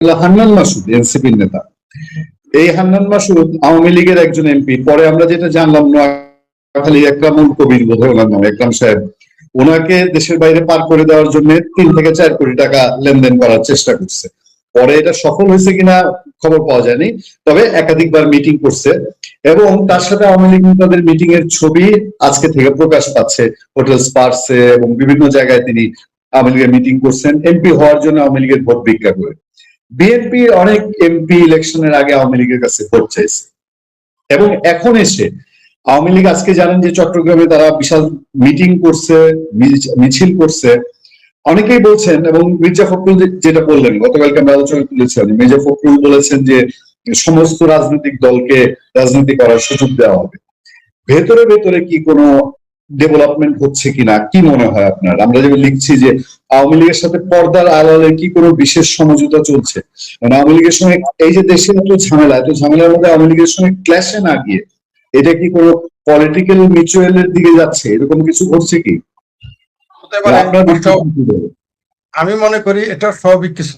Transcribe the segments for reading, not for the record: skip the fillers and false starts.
হান্নান মাসুদ এনসিপির নেতা। এই হান্নান মাসুদ আওয়ামী লীগের একজন এমপি। পরে আমরা যেটা জানলাম, নোয়াখালী একরামুল কবির বোধহয় ওনার নাম, একরাম সাহেব, ওনাকে দেশের বাইরে পার করে দেওয়ার জন্য 3 থেকে 4 কোটি টাকা লেনদেন করার চেষ্টা করছে। পরে এটা সফল হয়েছে কিনা খবর পাওয়া যায়নি, তবে একাধিকবার মিটিং করছে। এবং তার সাথে আওয়ামী লীগ নেতাদের মিটিং এর ছবি আজকে থেকে প্রকাশ পাচ্ছে হোটেল স্পার্সে এবং বিভিন্ন জায়গায় তিনি আওয়ামী লীগের মিটিং করছেন এমপি হওয়ার জন্য আওয়ামী লীগের ভোট ভিক্ষা করে। বিএনপি অনেক এমপি ইলেকশনের আগে আওয়ামী লীগের কাছে ভোট চাইছে, এবং এখন এসে আওয়ামী লীগ আজকে জানেন যে চট্টগ্রামে তারা বিশাল মিটিং করছে, মিছিল করছে। অনেকেই বলছেন, এবং মির্জা ফখরুল যেটা বললেন গতকালকে আমরা আলোচনা তুলেছিলাম, মির্জা ফখরুল বলেছেন যে সমস্ত রাজনৈতিক দলকে রাজনীতি করার সুযোগ দেওয়া হবে। ভেতরে ভেতরে কি কোনো ডেভেলপমেন্ট হচ্ছে কিনা কি মনে হয় আপনার? আমরা যেমন লিখছি যে আওয়ামী লীগের সাথে পর্দার আড়ালে কি কোনো বিশেষ সমঝোতা চলছে? মানে আওয়ামী লীগের সঙ্গে এই যে দেশে এত ঝামেলার মধ্যে আওয়ামী লীগের সঙ্গে ক্ল্যাশে না গিয়ে এটা কি কোনো পলিটিক্যাল মিউচুয়ালের দিকে যাচ্ছে, এরকম কিছু ঘটছে কি? আমি মনে করি এটা স্বাভাবিক কিছু।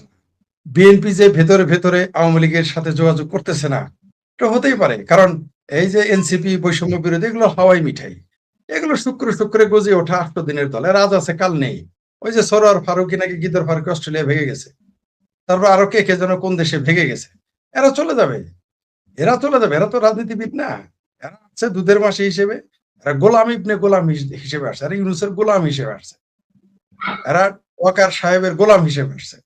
বিএনপি যে ভেতরে ভেতরে আওয়ামী লীগের সাথে যোগাযোগ করতেছে না, এটা হতেই পারে। কারণ এই যে এনসিপি, বৈষম্য বিরোধী, এগুলো হাওয়াই মিঠাই, এগুলো শুক্রে শুক্রে গজে ওঠা 8 দিনের দল। এর আজ আছে কাল নেই। ওই যে সরোয়ার ফারুকি নাকি গিদর ফারুকি অস্ট্রেলিয়া ভেঙে গেছে, তারপর আরো কে কে যেন কোন দেশে ভেঙে গেছে। এরা চলে যাবে, এরা চলে যাবে। এরা তো রাজনীতিবিদ না, এরা হচ্ছে দুধের মাসি হিসেবে, এরা গোলাম ইবনে গোলাম হিসেবে আসছে, এরা ইউনুসের গোলাম হিসেবে আসছে, এরা ওয়াকার সাহেবের গোলাম হিসেবে আসছে,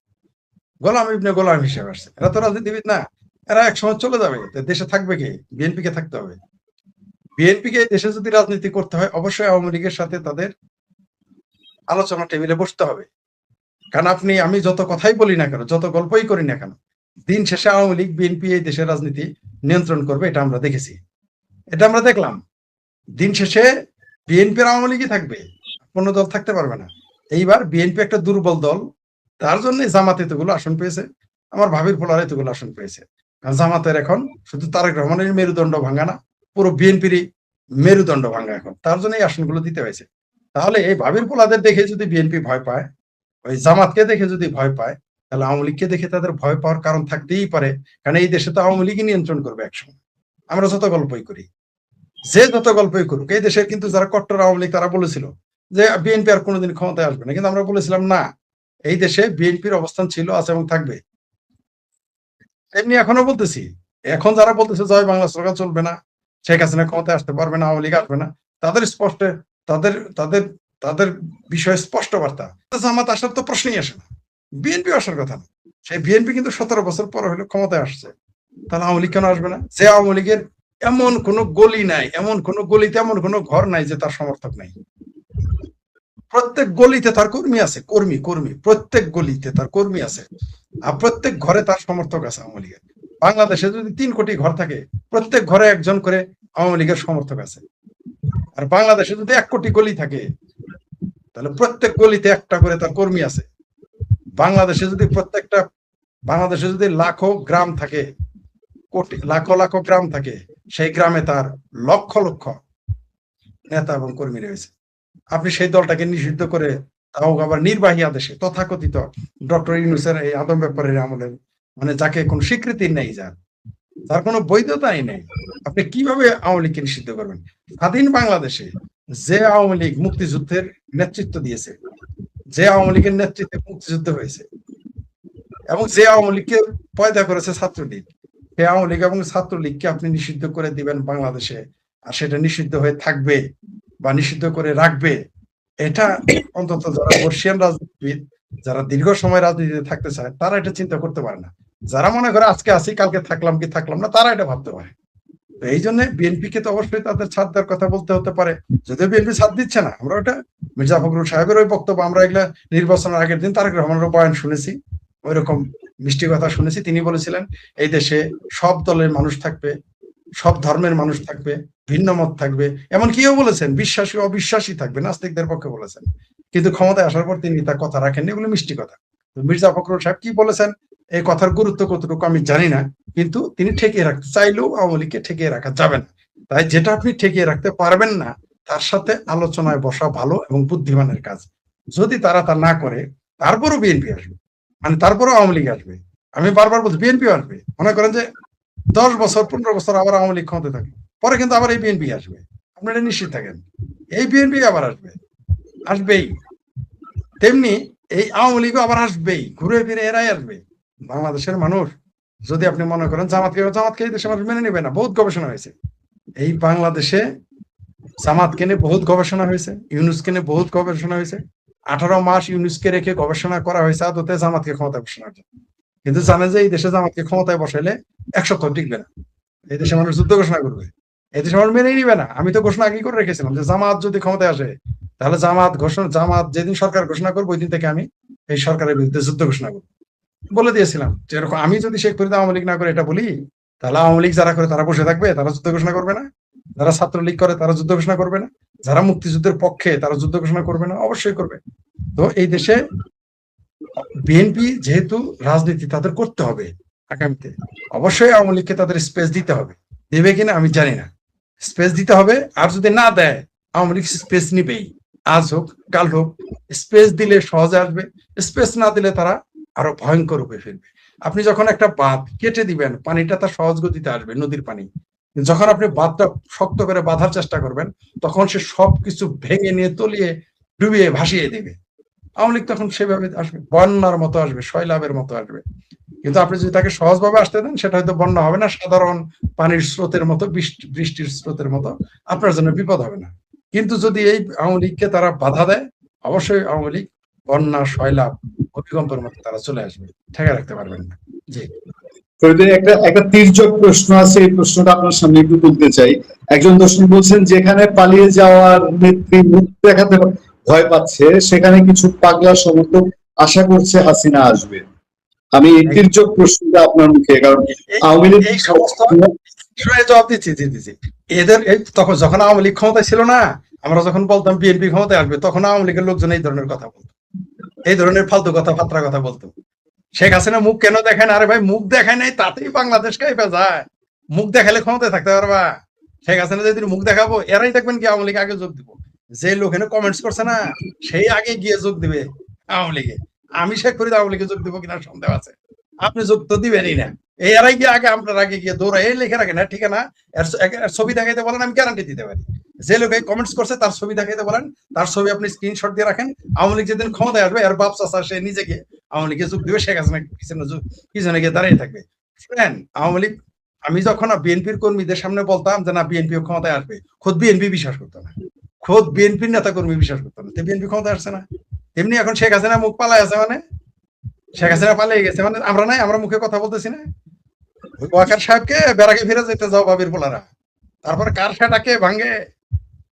গোলাম ইবনে গোলাম হিসেবে আসছে। এরা তো রাজনীতিবিদ না, এরা একসময় চলে যাবে। দেশে থাকবে কে? বিএনপি কে থাকতে হবে। বিএনপি কে দেশে যদি রাজনীতি করতে হয়, অবশ্যই আওয়ামী লীগের সাথে তাদের আলোচনা টেবিলে বসতে হবে। কারণ আমি যত কথাই বলি না কেন, যত গল্পই করি না কেন, দিন শেষে আওয়ামী লীগ বিএনপি এই দেশের রাজনীতি নিয়ন্ত্রণ করবে, এটা আমরা দেখেছি, এটা আমরা দেখলাম। দিন শেষে বিএনপির আওয়ামী লীগই থাকবে, কোনো দল থাকতে পারবে না। এইবার বিএনপি একটা দুর্বল দল, তার জন্য জামাত এতগুলো আসন পেয়েছে, আমার ভাবির ফলার এতগুলো আসন পেয়েছে। কারণ জামাতের এখন শুধু তারেক রহমানের মেরুদণ্ড ভাঙা না, পুরো বিএনপিরই মেরুদণ্ড ভাঙা এখন, তার জন্য এই আসনগুলো দিতে হয়েছে। তাহলে এই ভাবির ফলাদের দেখে যদি বিএনপি ভয় পায়, ওই জামাতকে দেখে যদি ভয় পায়, তাহলে আওয়ামী লীগকে দেখে তাদের ভয় পাওয়ার কারণ থাকতেই পারে। কারণ এই দেশে তো আওয়ামী লীগই নিয়ন্ত্রণ করবে একসময়। আমরা যত গল্পই করি, যে যত গল্পই করুক, এই দেশের কিন্তু যারা কট্টর আওয়ামী লীগ তারা বলেছিল যে বিএনপি আর কোনোদিন ক্ষমতায় আসবে না, কিন্তু আমরা বলেছিলাম না, এই দেশে বিএনপির অবস্থান ছিল, আছে এবং থাকবে। এমনি এখনো বলতেছি, এখন যারা বলতেছে জয় বাংলা সরকার চলবে না, শেখ হাসিনা ক্ষমতায় আসতে পারবে না, আওয়ামী লীগ আসবে না, তাদের স্পষ্ট, তাদের তাদের তাদের বিষয়ে স্পষ্ট বার্তা। জামাত আসার তো প্রশ্নই আসে না, বিএনপি আসার কথা না। সেই বিএনপি কিন্তু 17 বছর পর হলে ক্ষমতায় আসছে, তাহলে আওয়ামী লীগ কেন আসবে না? যে আওয়ামী লীগের এমন কোনো গলি নাই, এমন কোনো গলিতে এমন কোনো ঘর নাই যে তার সমর্থক নাই। প্রত্যেক গলিতে তার কর্মী আছে, কর্মী কর্মী প্রত্যেক গলিতে তার কর্মী আছে, আর প্রত্যেক ঘরে তার সমর্থক আছে আওয়ামী লীগের। বাংলাদেশে যদি 3 কোটি ঘর থাকে, প্রত্যেক ঘরে একজন করে আওয়ামী লীগের সমর্থক আছে। আর বাংলাদেশে যদি 1 কোটি গলি থাকে, তাহলে প্রত্যেক গলিতে একটা করে তার কর্মী আছে। বাংলাদেশে যদি লাখো গ্রাম থাকে, লাখো লাখো গ্রাম থাকে, সেই গ্রামে তার লক্ষ লক্ষ নেতা এবং কর্মী রয়েছে। আপনি সেই দলটাকে নিষিদ্ধ করে, তাও আবার নির্বাহী আদেশে, তথাকথিত ডক্টর ইউনূসের এই আদম ব্যাপারের আমলে, মানে যাকে কোনো স্বীকৃতি নেই, যার কোনো বৈধতাই নেই, আপনি কিভাবে আওয়ামী লীগকে নিষিদ্ধ করবেন? স্বাধীন বাংলাদেশে যে আওয়ামী লীগ মুক্তিযুদ্ধের নেতৃত্ব দিয়েছে, যে আওয়ামী লীগের নেতৃত্বে মুক্তিযুদ্ধ হয়েছে, এবং যে আওয়ামী লীগকে পয়দা করেছে ছাত্রলীগ, সেই আওয়ামী লীগ এবং ছাত্রলীগকে আপনি নিষিদ্ধ করে দিবেন বাংলাদেশে, আর সেটা নিষিদ্ধ হয়ে থাকবে বা নিষিদ্ধ করে রাখবে, এটা অন্তত যারা বর্ষিয়ান রাজনীতিবিদ, যারা দীর্ঘ সময় রাজনীতিতে থাকতে চায়, তারা এটা চিন্তা করতে পারে না। যারা মনে করে আজকে আসি কালকে থাকলাম কি থাকলাম না, তারা এটা ভাবতে পারে। তো এই জন্য বিএনপি কে তো অবশ্যই তাদের ছাড় দেওয়ার কথা বলতে হতে পারে, যদিও বিএনপি ছাড় দিচ্ছে না। আমরা ওটা মির্জা ফখরুল সাহেবের ওই বক্তব্য, আমরা এগুলা নির্বাচনের আগের দিন তারেক রহমানের বয়ান শুনেছি, ওই রকম মিষ্টি কথা শুনেছি। তিনি বলেছিলেন এই দেশে সব দলের মানুষ থাকবে, সব ধর্মের মানুষ থাকবে, ভিন্ন মত থাকবে, এমন কেউ বলেছেন বিশ্বাসী অবিশ্বাসী থাকবে, নাস্তিকদের পক্ষে বলেছেন। কিন্তু ক্ষমতায় আসার পর তিনি তার কথা রাখেননি, এগুলো মিষ্টি কথা। মির্জা ফখরুল সাহেব কি বলেছেন, এই কথার গুরুত্ব কতটুকু আমি জানি না, কিন্তু তিনি ঠেকিয়ে রাখতে চাইলেও আওয়ামী লীগকে ঠেকিয়ে রাখা যাবে না। তাই যেটা আপনি ঠেকিয়ে রাখতে পারবেন না, তার সাথে আলোচনায় বসা ভালো এবং বুদ্ধিমানের কাজ। যদি তারা তা না করে, তারপরও বিএনপি আসবে, মানে তারপরও আওয়ামী লীগ আসবে। আমি বারবার বলছি বিএনপি আসবে, মনে করেন যে 10 বছর 15 বছর আবার আওয়ামী লীগ ক্ষমতায় থাকে, পরে কিন্তু আবার এই বিএনপি আসবে, আপনারা নিশ্চিত থাকেন, এই বিএনপি আবার আসবে, আসবেই। তেমনি এই আওয়ামী লীগও আবার আসবেই, ঘুরে ফিরে এরাই আসবে। বাংলাদেশের মানুষ যদি আপনি মনে করেন জামাতকে এই দেশের মানুষ মেনে নেবে না, বহুত গবেষণা হয়েছে এই বাংলাদেশে, জামাতকে নিয়ে বহুত গবেষণা হয়েছে, ইউনূসকে নিয়ে বহুত গবেষণা হয়েছে, 18 মাস ইউনূসকে রেখে গবেষণা করা হয়েছে আদতে জামাতকে ক্ষমতায় বসানোর জন্য। কিন্তু জানে যে এই দেশে জামাতকে ক্ষমতায় বসাইলে 1 সপ্তাহ টিকবে না, এই দেশে মানুষ যুদ্ধ ঘোষণা করবে, এই দেশে মানুষ মেনেই নিবে না। আমি তো ঘোষণা আগেই করে রেখেছিলাম যে জামাত যদি ক্ষমতায় আসে, তাহলে জামাত যেদিন সরকার ঘোষণা করবো ওই দিন থেকে আমি এই সরকারের বিরুদ্ধে যুদ্ধ ঘোষণা করবো বলে দিয়েছিলাম। যে এরকম আমি যদি শেখ ফরিদ আওয়ামী লীগ না করে এটা বলি, তাহলে আওয়ামী লীগ যারা করে তারা বসে থাকবে, তারা যুদ্ধ ঘোষণা করবে না? যারা ছাত্রলীগ করে তারা যুদ্ধ ঘোষণা করবে না? যারা মুক্তিযুদ্ধের পক্ষে তারা যুদ্ধ ঘোষণা করবে না? অবশ্যই করবে। তো এই দেশে বিএনপি যেহেতু রাজনীতি তাদের করতে হবে আগামীতে, অবশ্যই আওয়ামী লীগকে তাদের স্পেস দিতে হবে, দেবে কিনা আমি জানি না, স্পেস দিতে হবে। আর যদি না দেয় আওয়ামী লীগ স্পেস নিবেই, আজ হোক কাল হোক, স্পেস দিলে সহজে আসবে, স্পেস না দিলে তারা আরো ভয়ঙ্কর রূপে ফিরবে। আপনি যখন একটা বাঁধ কেটে দিবেন, পানিটা তার সহজ গতিতে আসবে, নদীর পানি। যখন আপনি বাঁধটা শক্ত করে বাঁধার চেষ্টা করবেন, তখন সে সবকিছু ভেঙে নিয়ে তলিয়ে ডুবিয়ে ভাসিয়ে দিবে। আওয়ামী লীগ তখন সেভাবে আসবে, বন্যার মতো আসবে, সয়লাবের মতো আসবে। কিন্তু আপনি যদি তাকে সহজভাবে আসতে দেন, সেটা হয়তো বন্যা হবে না, সাধারণ পানির স্রোতের মতো, বৃষ্টির স্রোতের মতো, আপনার জন্য বিপদ হবে না। কিন্তু যদি এই আওয়ামী লীগকে তারা বাধা দেয়, অবশ্যই আওয়ামী লীগ বন্যা, সয়লাব, ভূমিকম্পের মতো তারা চলে আসবে, ঠেকে রাখতে পারবেন না। জি, ফরিদের একটা তির্যক প্রশ্ন আছে, এই প্রশ্নটা আপনার সামনে একটু তুলতে চাই। একজন দর্শক বলছেন, যেখানে পালিয়ে যাওয়ার নেত্রী মুখ দেখাতে ভয় পাচ্ছে, সেখানে কিছু পাগলা সমর্থক আশা করছে হাসিনা আসবে। আমি এই তির্যক প্রশ্নটা আপনার মুখে, কারণ আওয়ামী লীগ এই সমস্ত জবাব দিচ্ছি। এদের তখন যখন আওয়ামী লীগ ক্ষমতায় ছিল না, আমরা যখন বলতাম বিএনপি ক্ষমতায় আসবে, তখন আওয়ামী লীগের লোকজন এই ধরনের কথা বলতো, এই ধরনের ফালতু কথা, ফাত্রা কথা বলতো। শেখ হাসিনা মুখ কেন দেখেন? আরে ভাই, মুখ দেখায় নাই তাতেই বাংলাদেশ কাইপা যায়। মুখ দেখালে ক্ষমতায় থাকতে পারবা? শেখ হাসিনা যেদিন মুখ দেখাবো, এরাই দেখবেন কি আওয়ামী লীগ আগে যোগ দিব। যে লোক এনে কমেন্টস করছে না, সেই আগে গিয়ে যোগ দিবে আওয়ামী লীগে। আমি শেখ ফরিদ আওয়ামী লীগে যোগ দিব কিনা সন্দেহ আছে। আপনি যোগ তো দিবেনই না। এই এরাই গিয়ে আগে, আপনার আগে গিয়ে দৌড়া এই লেখে রাখেন না ঠিকানা, এর ছবি দেখাইতে বলেন, আমি গ্যারান্টি দিতে পারি। যে লোক এই কমেন্টস করছে তার ছবি দেখাইতে বলেন, তার ছবি আপনি স্ক্রিনশট দিয়ে রাখেন। আওয়ামী লীগ যেদিন ক্ষমতায় আসবে, এর বাপ চাচা সে নিজে গিয়ে আওয়ামী লীগে যোগ দিবে, শেখ হাসিনা পিছনে গিয়ে দাঁড়িয়ে থাকবে। আওয়ামী লীগ, আমি যখন বিএনপির কর্মীদের সামনে বলতাম যে না বিএনপি ক্ষমতায় আসবে, খোদ বিএনপি বিশ্বাস করতো না, খোদ বিএনপির নেতা কর্মী বিশ্বাস করতো না, বিএনপি ক্ষমতায় আসছে না। তেমনি এখন শেখ হাসিনা মুখ পালায় আছে, মানে শেখ হাসিনা পালিয়ে গেছে, মানে আমরা নাই, আমরা মুখে কথা বলতেছি না। ওই ওয়াকার সাহেবকে বেড়াকে ফিরে যেতে যাও বাবির পোলারা, তারপর কার সেটাকে ভাঙে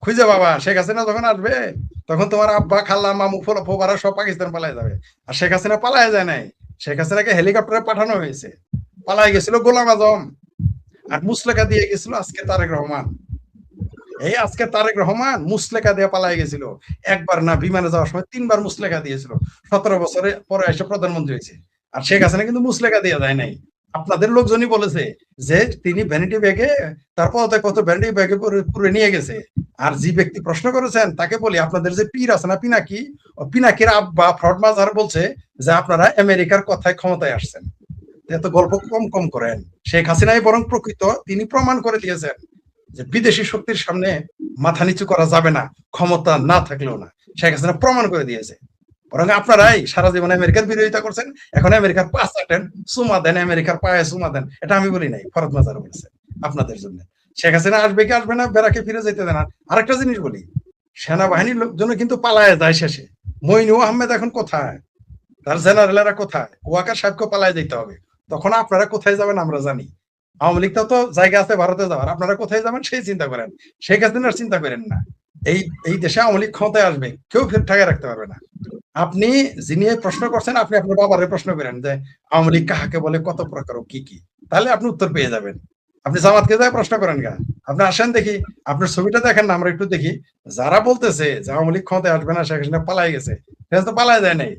খুঁজে বাবা। শেখ হাসিনা যখন আসবে, তখন তোমার আব্বা, খাল্লা, মামু, ফোবারা সব পাকিস্তান পালায় যাবে। আর শেখ হাসিনা পালায় যায় নাই, শেখ হাসিনাকে হেলিকপ্টারে পাঠানো হয়েছে। পালায় গেছিল গোলাম আজম, আর মুসলেখা দিয়ে গেছিল আজকে তারেক রহমান। এই আজকে তারেক রহমান মুসলেখা দিয়ে পালায় গেছিল। একবার না, বিমানে যাওয়ার সময় 3বার মুসলেখা দিয়েছিল। 17 বছরে পরে এসে প্রধানমন্ত্রী হয়েছে। আর শেখ হাসিনা কিন্তু মুসলেখা দিয়ে যায় নাই। আপনাদের লোকজনই বলেছে যে তিনি ভ্যানিটি ব্যাগে, তারপর কত ভ্যানিটি ব্যাগে পুরে নিয়ে গেছে। আর যে ব্যক্তি প্রশ্ন করেছেন তাকে বলি, আপনাদের যে পীর আছে না পিনাকি, পিনাকির আব্বা ফ্রড মাজার বলছে যে আপনারা আমেরিকার কথায় ক্ষমতায় আসছেন। এত গল্প কম কম করেন। শেখ হাসিনাই বরং প্রকৃত, তিনি প্রমাণ করে দিয়েছেন যে বিদেশি শক্তির সামনে মাথা নিচু করা যাবে না, ক্ষমতা না থাকলেও না। শেখ হাসিনা প্রমাণ করে দিয়েছে। বরং আপনারাই সারা জীবন আমেরিকার বিরোধিতা করছেন, এখন আমেরিকার পাশ চাটেন, চুমা দেন, আমেরিকার পায়ে চুমা দেন। এটা আমি বলি নাই, ফরদ মাজার বলেছে আপনাদের জন্য। শেখ হাসিনা আসবে কি আসবে না, বেড়াকে ফিরে যেতে দেন। আরেকটা জিনিস বলি, সেনাবাহিনীর লোকজন কিন্তু পালায় যায় শেষে। মইনু আহমেদ এখন কোথায়, তার জেনারেলেরা কোথায়? ওয়াকার সাহেবকে পালায় যেতে হবে। তখন আপনারা কোথায় যাবেন আমরা জানি। আওয়ামী লীগটা তো জায়গা আছে ভারতে যাওয়ার, আপনারা কোথায় যাবেন সেই চিন্তা করেন। শেখ হাসিনার চিন্তা করেন না। এই দেশে আওয়ামী লীগ ক্ষমতায় আসবে, কেউ ফের ঠেকে রাখতে পারবে না। আপনি যিনি প্রশ্ন করছেন, আপনি আপনার বাবারে প্রশ্ন করেন যে আওয়ামী লীগ কাহাকে বলে, কত প্রকার, কি কি, তাহলে আপনি উত্তর পেয়ে যাবেন। আপনি জামাতকে যায় প্রশ্ন করেন গা, আপনি আসেন দেখি, আপনার ছবিটা দেখেন না, আমরা একটু দেখি। যারা বলতেছে যে আওয়ামী লীগ ক্ষমতায় আসবে না, শেখ হাসিনা পালাই গেছে, তো পালায় যায় নাই।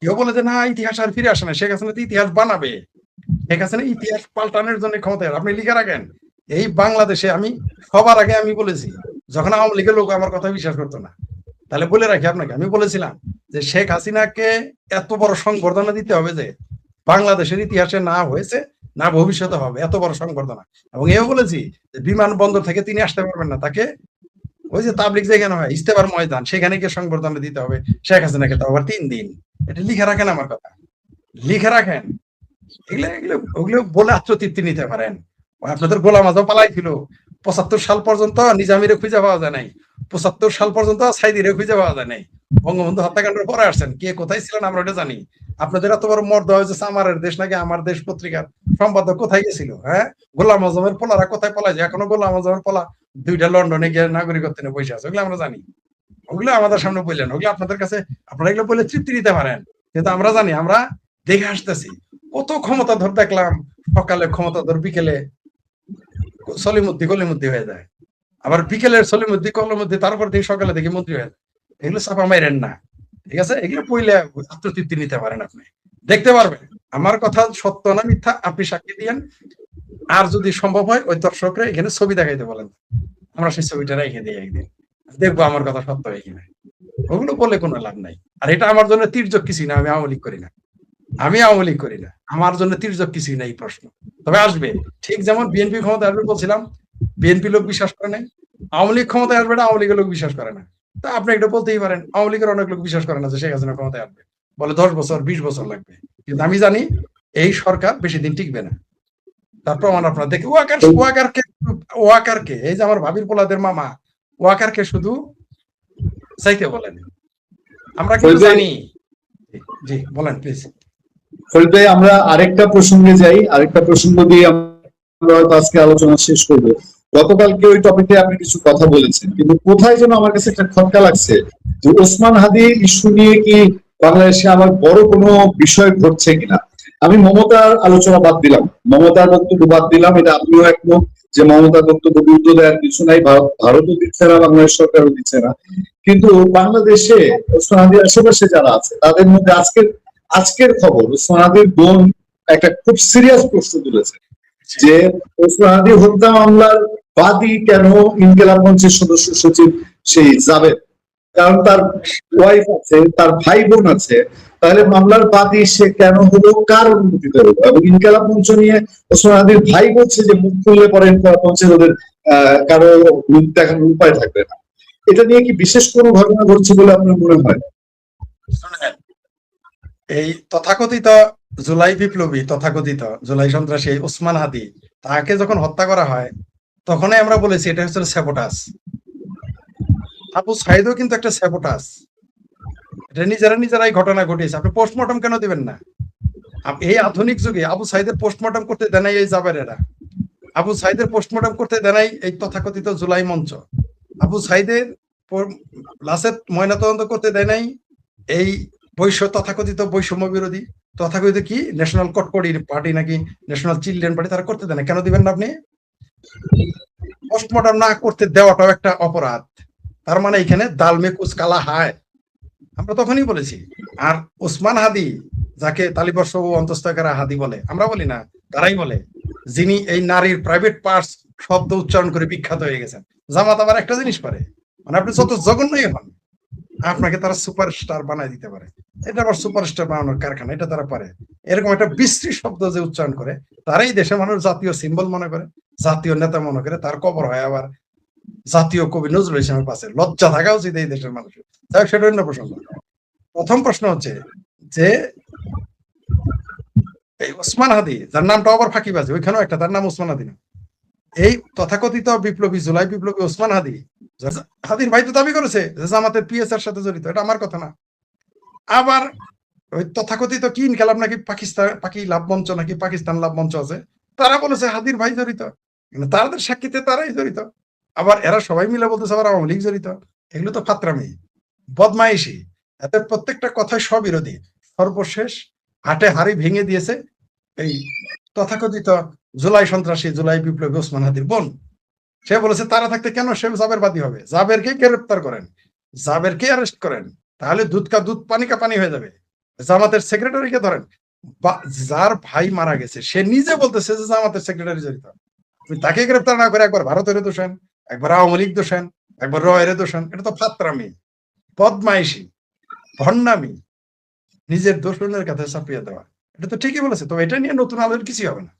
কেউ বলে যে না ইতিহাস আর ফিরে আসে না, শেখ হাসিনা ইতিহাস বানাবে। শেখ হাসিনা ইতিহাস পাল্টানোর জন্য ক্ষমতায়, আপনি লিখে রাখেন। এই বাংলাদেশে আমি সবার আগে আমি বলেছি, যখন আওয়ামী লীগের লোক আমার কথা বিশ্বাস করতো না, তাহলে বলে রাখি আপনাকে, আমি বলেছিলাম যে শেখ হাসিনাকে এত বড় সংবর্ধনা দিতে হবে যে বাংলাদেশের ইতিহাসে না হয়েছে, না ভবিষ্যতে হবে এত বড় সংবর্ধনা। এবং এও বলেছি যে বিমানবন্দর থেকে তিনি আসতে পারবেন না, তাকে ওই যে তাবলিগ যেখানে হয় ইস্তেফার ময়দান, সেখানে গিয়ে সংবর্ধনা দিতে হবে শেখ হাসিনাকে, তাও আবার 3 দিন। এটা লিখে রাখেন, আমার কথা লিখে রাখেন। এগুলো এগুলো ওগুলো বলে আত্মতৃপ্তি নিতে পারেন। আপনাদের গোলাম আজম পালাই ছিল 75 সাল পর্যন্ত, নিজামীরে খুঁজে পাওয়া যায় নাই। 75 সাল পর্যন্ত সাইদিরে খুঁজে পাওয়া যায় নাই। বঙ্গবন্ধু হত্যাকাণ্ডের পরে আসছেন, কে কোথায় ছিলেন আমরা ওটা জানি। আপনাদের এত বড় মর্দ হয়েছে আমারের দেশ নাকি আমার দেশ পত্রিকার সম্পাদক কোথায় গেছিল? হ্যাঁ, গোলাম আজমের পোলারা কোথায় পলাই যায়? এখনো গোলাম আজমের পোলা 2টা লন্ডনে গিয়ে নাগরিকত্ব নিয়ে বসে আছে, ওগুলো আমরা জানি। ওগুলো আমাদের সামনে বললেন, ওগুলো আপনাদের কাছে আপনারা এগুলো বলে তৃপ্তি নিতে পারেন, কিন্তু আমরা জানি, আমরা দেখে আসতেছি কত ক্ষমতা ধর দেখলাম, সকালে ক্ষমতা ধর বিকেলে সলিমুদ্দি কলিমুদ্দি হয়ে যায়, আবার বিকেলের সলিমুদ্দি কলিমুদ্দি তারপর থেকে সকালে দেখি মন্ত্রী হয়ে যায়। এগুলো চাপা মাইরেন না, ঠিক আছে? এগুলো পইলে আত্মতৃপ্তি নিতে পারেন, আপনি দেখতে পারবেন আমার কথা সত্য না মিথ্যা, আপনি সাক্ষী দিয়েন। আর যদি সম্ভব হয় ওই দর্শকরা এখানে ছবি দেখাইতে বলেন, আমরা সেই ছবিটা রেখে দিই একদিন, দেখবো আমার কথা সত্য হয় কিনা। ওগুলো বলে কোনো লাভ নাই। আর এটা আমার জন্য তির্যক কিছুই না, আমি আওয়ামী লীগ করি না, আমি আওয়ামী লীগ করি না, আমার জন্য তির্যক কিছুই না এই প্রশ্ন। তবে আসবে, ঠিক যেমন বিএনপি ক্ষমতা আসবে বলছিলাম, বিএনপি লোক বিশ্বাস করে নাই, আওয়ামী লীগ ক্ষমতায় আসবে না, আওয়ামী লীগের লোক বিশ্বাস করে না। তা আপনি এটা বলতেই পারেন, আওয়ামী লীগের অনেক লোক বিশ্বাস করে না যে শেখ হাসিনা ক্ষমতায় আসবে, বলে 10 বছর 20 বছর লাগবে। কিন্তু আমি জানি এই সরকার বেশি দিন টিকবে না, তার প্রমাণ আপনারা দেখে। ওয়াকারকে এই যে আমার ভাবির পোলাদের মামা ওয়াকারকে শুধু চাইতে বলেন, আমরা কিন্তু জানি। জি বলেন প্লিজ। ফরিদ ভাই, আমরা আরেকটা প্রসঙ্গে যাই, আরেকটা প্রসঙ্গ দিয়ে আমরা হয়তো আজকে আলোচনা শেষ করবো। গতকালকে ওই টপিকে আপনি কিছু কথা বলেছেন, কিন্তু কোথায় যেন আমার কাছে একটা খটকা লাগছে যে ওসমান হাদি ইস্যু নিয়ে কি বাংলাদেশে আবার বড় কোনো বিষয় ঘটছে কিনা। আমি মমতার আলোচনা বাদ দিলাম, মমতার বক্তব্য বাদ দিলাম, এটা আপনিও একমত যে মমতার বক্তব্য গুরুত্ব দেওয়ার কিছু নাই, ভারতও দিচ্ছে না, বাংলাদেশ সরকারও দিচ্ছে না। কিন্তু বাংলাদেশে ওসমান হাদির আশেপাশে যারা আছে তাদের মধ্যে আজকের খবর, ওসমান হাদির বোন একটা খুব সিরিয়াস প্রশ্ন তুলেছে যে ওসমান হাদি হত্যা মামলার বাদী কেন ইনকিলাব মঞ্চের সদস্য সচিব সেই জাবেদ, কারণ তার ওয়াইফ আছে, তার ভাই বোন আছে, তাহলে মামলার বাদী সে কেন হলো, কার অনুমতিতে হলো? এবং ইনকিলাব মঞ্চ নিয়ে ওসমান হাদির ভাই বলছে যে মুখ খুললে পরে ইনকিলাব মঞ্চের ওদের কারো মুখ দেখানোর উপায় থাকবে না। এটা নিয়ে কি বিশেষ কোনো ঘটনা ঘটছে বলে আপনার মনে হয়? এই তথাকথিত জুলাই বিপ্লবী, তথাকথিত জুলাই সন্ত্রাসী ওসমান হাদি, তাকে যখন হত্যা করা হয় তখনই আমরা বলেছি এটা হচ্ছে স্যাবোটাস। আবু সাইদও কিন্তু একটা স্যাবোটাস, এটা নিজেরাই ঘটনা ঘটিয়েছে। আপনি পোস্টমর্টম কেন দিবেন না? এই আধুনিক যুগে আবু সাইদের পোস্টমর্টম করতে দেয় এই জাবেরেরা, আবু সাইদের পোস্টমর্টম করতে দেয় এই তথাকথিত জুলাই মঞ্চ, আবু সাইদের লাশের ময়নাতদন্ত করতে দেয় নাই এই তথাকথিত বৈষম্য বিরোধী, তথাকথিত কি ন্যাশনাল কটকটি পার্টি নাকি ন্যাশনাল চিলড্রেন পার্টি, তারা করতে দেয় না। কেন দিবেন না আপনি? পোস্টমর্টম না করতে দেওয়াটাও একটা অপরাধ। তার মানে এখানে দালমে কুচ কালা হায়, আমরা তখনই বলেছি। আর ওসমান হাদি, যাকে তালিবর্ষ ও অন্তস্তকারা হাদি বলে, আমরা বলি না, তারাই বলে, যিনি এই নারীর প্রাইভেট পার্টস শব্দ উচ্চারণ করে বিখ্যাত হয়ে গেছেন। জামাত আবার একটা জিনিস পারে, মানে আপনি যত জঘন্যই হন আপনাকে তারা সুপারস্টার বানায় দিতে পারে। এটা আবার সুপারস্টার বানানোর কারখানা, এটা তারা পারে। এরকম একটা বিশ্রী শব্দ যে উচ্চারণ করে, তারাই দেশে মানুষ জাতীয় সিম্বল মনে করে, জাতীয় নেতা মনে করে, তার কবর হয় আবার জাতীয় কবি নজরুল ইসলামের পাশে। লজ্জা থাকা উচিত এই দেশের মানুষের। যাই হোক, সেটা অন্য প্রসঙ্গ। প্রথম প্রশ্ন হচ্ছে যে এই ওসমান হাদি, যার নামটা আবার ফাঁকিবাজি, ওইখানেও একটা, তার নাম ওসমান হাদি না, এই তথাকথিত বিপ্লবী জুলাই বিপ্লবী ওসমান হাদি, হাদির ভাই তো দাবি করেছে যে জামাতের পিএস এর সাথে জড়িত, এটা আমার কথা না। আবার ওই তথাকথিত কি ইনকিলাব নাকি পাকি লাভ মঞ্চ নাকি পাকিস্তান লাভ মঞ্চ আছে, তারা বলেছে হাদির ভাই জড়িত, তাদের সাক্ষীতে তারাই জড়িত। আবার এরা সবাই মিলে বলতেছে আবার আওয়ামী লীগ জড়িত। এগুলো তো ফাত্রামি, বদমাইশি, এতে প্রত্যেকটা কথায় স্ববিরোধী। সর্বশেষ হাটে হাড়ি ভেঙে দিয়েছে এই তথাকথিত জুলাই সন্ত্রাসী, জুলাই বিপ্লবী ওসমান হাদির বোন। সে বলেছে তারা থাকতে কেন সে জাবের বাদী হবে? জাবেরকে গ্রেপ্তার করেন, জাবেরকে অ্যারেস্ট করেন, তাহলে দুধ কা দুধ পানি কা পানি হয়ে যাবে। জামাতের সেক্রেটারিকে ধরেন, যার ভাই মারা গেছে সে নিজে বলতেছে যে জামাতের সেক্রেটারি জড়িত, আপনি তাকে গ্রেপ্তার না করে একবার ভারতের দোষেন, একবার আওয়ামী লীগ দোষেন, একবার রয়ের দোষেন। এটা তো ফাত্রামি, বদমাইশি, ভণ্ডামি, নিজের দোষ অন্যের কাছে চাপিয়ে দেওয়া। এটা তো ঠিকই বলেছে, তবে এটা নিয়ে নতুন আলোর কিছুই হবে না।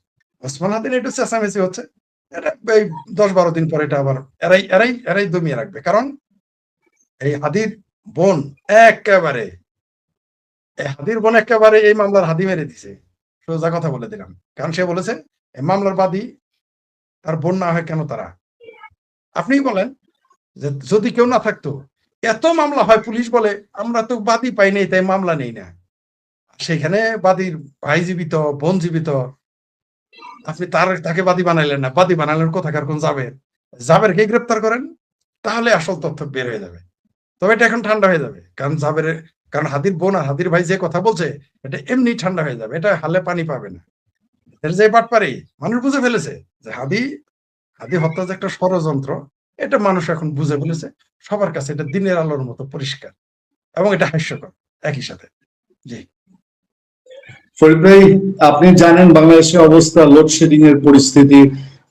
ওসমান হাদির একটু চেঁচামেচি হচ্ছে, এটা এই 10-12 দিন পরে এটা আবার এরাই দমিয়ে রাখবে। কারণ এই হাদির বোন একেবারে হাদির বোন একেবারে এই মামলার হাদি মেরে দিছে, সোজা কথা বলে দিলাম। কারণ সে বলেছে এই মামলার বাদী তার বোন না হয় কেন তারা? আপনিই বলেন যে যদি কেউ না থাকতো, এত মামলা হয়, পুলিশ বলে আমরা তো বাদী পাই নাই তাই মামলা নেই না। সেখানে বাদীর ভাই জীবিত, বোন জীবিত, আপনি তাকে বাদী বানাইলেন না, বাদী বানালেন কোথাকার কোন জাবেরকে গ্রেপ্তার করেন, তাহলে আসল তথ্য বের হয়ে যাবে। তবে এটা এখন ঠান্ডা হয়ে যাবে, কারণ হাদির বোন আর হাদির ভাই যে কথা বলছে এটা এমনি ঠান্ডা হয়ে যাবে, এটা হালে পানি পাবে না। এর যে বাটপারি মানুষ বুঝে ফেলেছে যে হাদি হত্যা যে একটা ষড়যন্ত্র, এটা মানুষ এখন বুঝে ফেলেছে। সবার কাছে এটা দিনের আলোর মতো পরিষ্কার, এবং এটা হাস্যকর একই সাথে। জি। ফরিদ ভাই, আপনি জানেন বাংলাদেশের অবস্থা, লোডশেডিং এর পরিস্থিতি,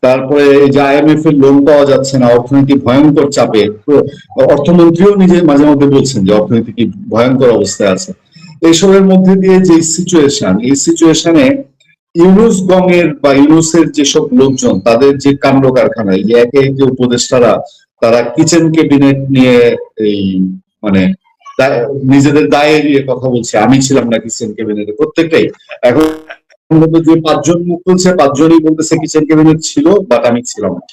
তারপরে এই যে আইএমএফ এর লোন পাওয়া যাচ্ছে না, অর্থনীতি ভয়ঙ্কর চাপে। তো অর্থমন্ত্রীও নিজে মাঝে মধ্যে বলছেন যে অর্থনীতি কি ভয়ঙ্কর অবস্থায় আছে। এইসবের মধ্যে দিয়ে যে সিচুয়েশন, এই সিচুয়েশনে ইউনুস গঙের বা ইউনুসের যেসব লোকজন, তাদের যে কাণ্ড কারখানা, এই একে একে উপদেষ্টারা তারা কিচেন ক্যাবিনেট নিয়ে এই মানে নিজেদের দায় এড়িয়ে কথা বলছে, আমি ছিলাম না কিচেন ক্যাবিনেটে, প্রত্যেকটাই। এখন যে 5 জন মুখ খুলছে, 5 জনই বলতেছে কিচেন ক্যাবিনেট ছিল, বাট আমি ছিলাম না।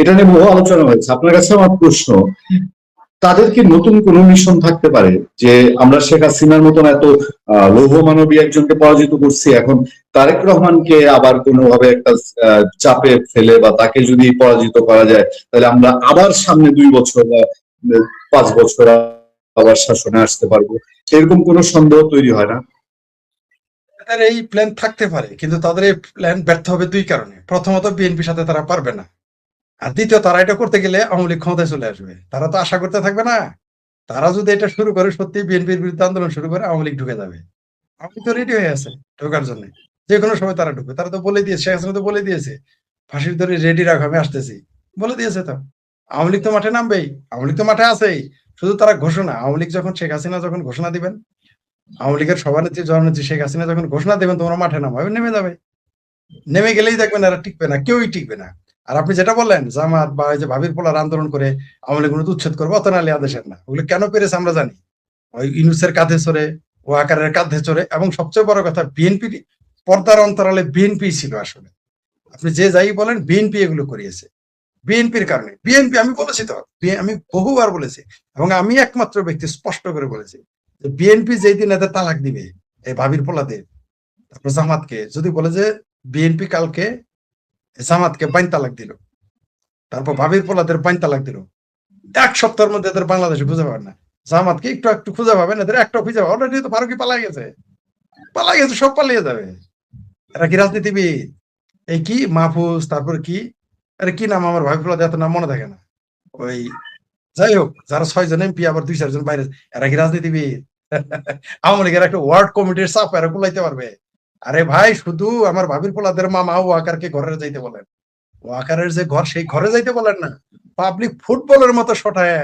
এটা নিয়ে বহু আলোচনা হয়েছে। আপনার কাছে আমার প্রশ্ন, তাদের কি নতুন কোন মিশন থাকতে পারে যে আমরা শেখ হাসিনার মতন এত লৌহ মানবী একজনকে পরাজিত করছি, এখন তারেক রহমানকে আবার কোনোভাবে একটা চাপে ফেলে বা তাকে যদি পরাজিত করা যায়, তাহলে আমরা আবার সামনে 2 বছর বা 5 বছর আবার শাসনে আসতে পারবো? এরকম কোনো সন্দেহ তৈরি হয় না? তাদের এই প্ল্যান থাকতে পারে, কিন্তু তাদের এই প্ল্যান ব্যর্থ হবে 2 কারণে। প্রথমত বিএনপির সাথে তারা পারবে না, আর দ্বিতীয় তারা এটা করতে গেলে আওয়ামী লীগ ক্ষমতায় চলে আসবে। তারা তো আশা করতে থাকবে না। তারা যদি এটা শুরু করে, সত্যি বিএনপির বিরুদ্ধে আন্দোলন শুরু করে, আওয়ামী লীগ ঢুকে যাবে। আওয়ামী লীগ তো রেডি হয়ে আছে ঢোকার জন্য, যে কোনো সময় তারা ঢুকবে। তারা তো বলে দিয়েছে, শেখ হাসিনা তো বলে দিয়েছে ফাঁসির দড়ি রেডি রাখো, আমি আসতেছি, বলে দিয়েছে তো। আওয়ামী লীগ তো মাঠে নামবেই, আওয়ামী লীগ তো মাঠে আছেই। শুধু তারা ঘোষণা, আওয়ামী লীগ যখন, শেখ হাসিনা যখন ঘোষণা দিবেন, আওয়ামী লীগের সভানেত্রী জননেত্রী শেখ হাসিনা যখন ঘোষণা দেবেন তোমরা মাঠে নামো, এবার নেমে যাবে। নেমে গেলেই দেখবেন এরা টিকবে না, কেউই টিকবে না। আর আপনি যেটা বললেন জামাত বা এই যে ভাবির পোলার আন্দোলন করে আওয়ামী লীগ উচ্ছেদ করবো, অত নালি আদেশের না, ওগুলো কেন পেরেছে আমরা জানি। ওই ইউনূসের কাঁধে চড়ে, ও আকারের কাঁধে চড়ে, এবং সবচেয়ে বড় কথা বিএনপি পর্দার অন্তরালে বিএনপি ছিল আসলে। আপনি যে যাই বলেন, বিএনপি এগুলো করিয়েছে। বিএনপির কারণে, বিএনপি, আমি বলেছি তো, আমি বহুবার বলেছি, এবং আমি একমাত্র ব্যক্তি স্পষ্ট করে বলেছি যে বিএনপি যেই দিন এদের তালাক দিবে, এই ভাবির পোলাদের, তারপর জামাতকে যদি বলে যে বিএনপি কালকে জামাতকে বাইন তালাক দিল, তারপর ভাবির পোলাদের বাইন তালাক দিল, 1 সপ্তাহের মধ্যে এদের বাংলাদেশে খুঁজে পাবেন না। জামাতকে একটু একটু খুঁজে পাবেন, এদের একটা খুঁজে পাবেন। অলরেডি তো ফারুকি পালাই গেছে, সব পালিয়ে যাবে। এরা কি রাজনীতিবিদ? এই কি মাহফুজ, তারপর কি, আরে কি নাম, আমার ভাবি পোলাদের এত নাম মনে থাকে না। ওই যাই হোক, যারা 6 জন এমপি, আবার 2-4 জন বাইরে, এরা কি রাজনীতিবিদ? আওয়ামী লীগের একটা ওয়ার্ড কমিটির চাপ এরা কুলাইতে পারবে? আরে ভাই, শুধু আমার ভাবির পোলাদের মামা ওয়াকারকে ঘরে যাইতে বলেন, ওয়াকারের যে ঘর, সেই ঘরে যাইতে বলেন না, পাবলিক ফুটবলের মতো শটায়